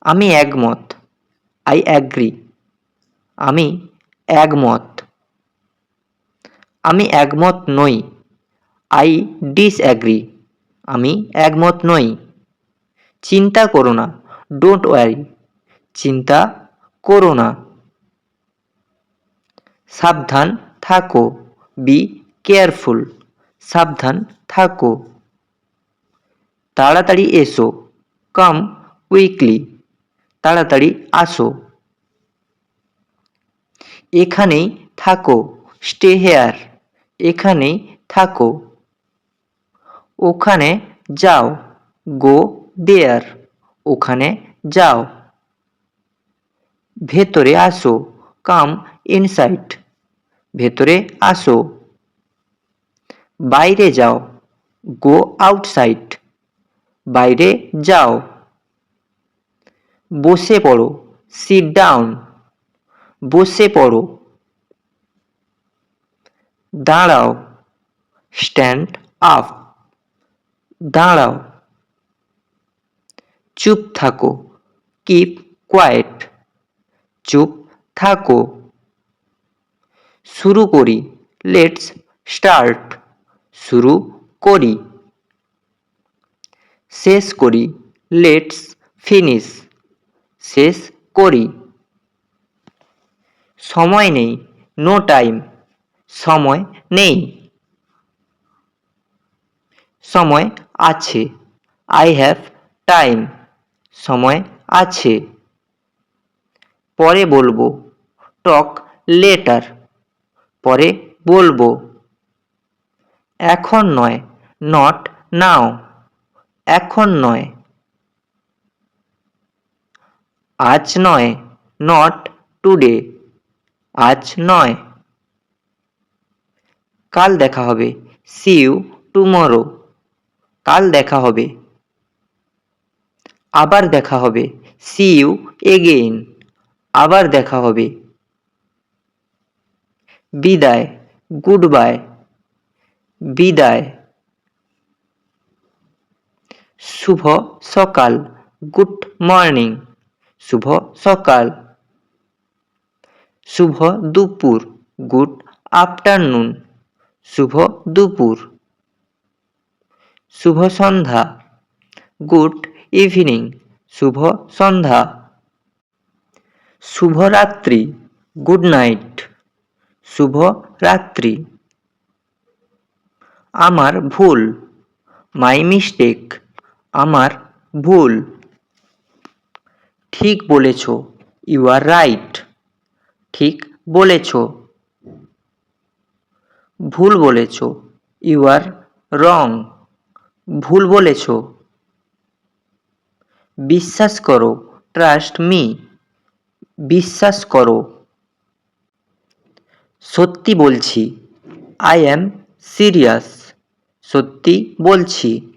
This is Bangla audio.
আমি একমত। I agree. আমি একমত। আমি একমত নই। I disagree. আমি একমত নই। চিন্তা করো না। Don't worry. চিন্তা করো না। সাবধান থাকো। Be careful. সাবধান থাকো। তাড়াতাড়ি এসো। Come quickly. তাড়াতাড়ি আসো। এখানেই থাকো। Stay here. এখানেই থাকো। ওখানে যাও। গো দেয়ার। ওখানে যাও। ভেতরে আসো। Come inside. ভেতরে আসো। বাইরে যাও। Go outside. বাইরে যাও। বসে পড়ো। Sit down. বসে পড়ো। দাঁড়াও। Stand up. দাঁড়াও। চুপ থাকো। Keep quiet. চুপ থাকো। শুরু করি। Let's start. শুরু করি। শেষ করি। Let's finish. শেষ করি। সময় নেই। No time. সময় নেই। সময় আছে। I have time. সময় আছে। পরে বলবো। Talk later. পরে বলবো। এখন নয়। Not now. এখন নয়। আজ নয়। Not today. আজ নয়। কাল দেখা হবে। See you tomorrow. কাল দেখা হবে। আবার দেখা হবে। See you again. আবার দেখা হবে। বিদায়। Good bye. বিদায়। শুভ সকাল। Good morning. শুভ সকাল। শুভ দুপুর। Good afternoon. শুভ দুপুর। শুভ সন্ধ্যা। Good evening. শুভ সন্ধ্যা। শুভরাত্রি। Good night. শুভ রাত্রি। আমার ভুল। My mistake. আমার ভুল। ঠিক বলেছ। You are right. ঠিক বলেছ। ভুল বলেছ। You are wrong. ভুল বলেছ। বিশ্বাস করো। Trust me. বিশ্বাস করো। সত্যি বলছি। I am serious. সত্যি বলছি।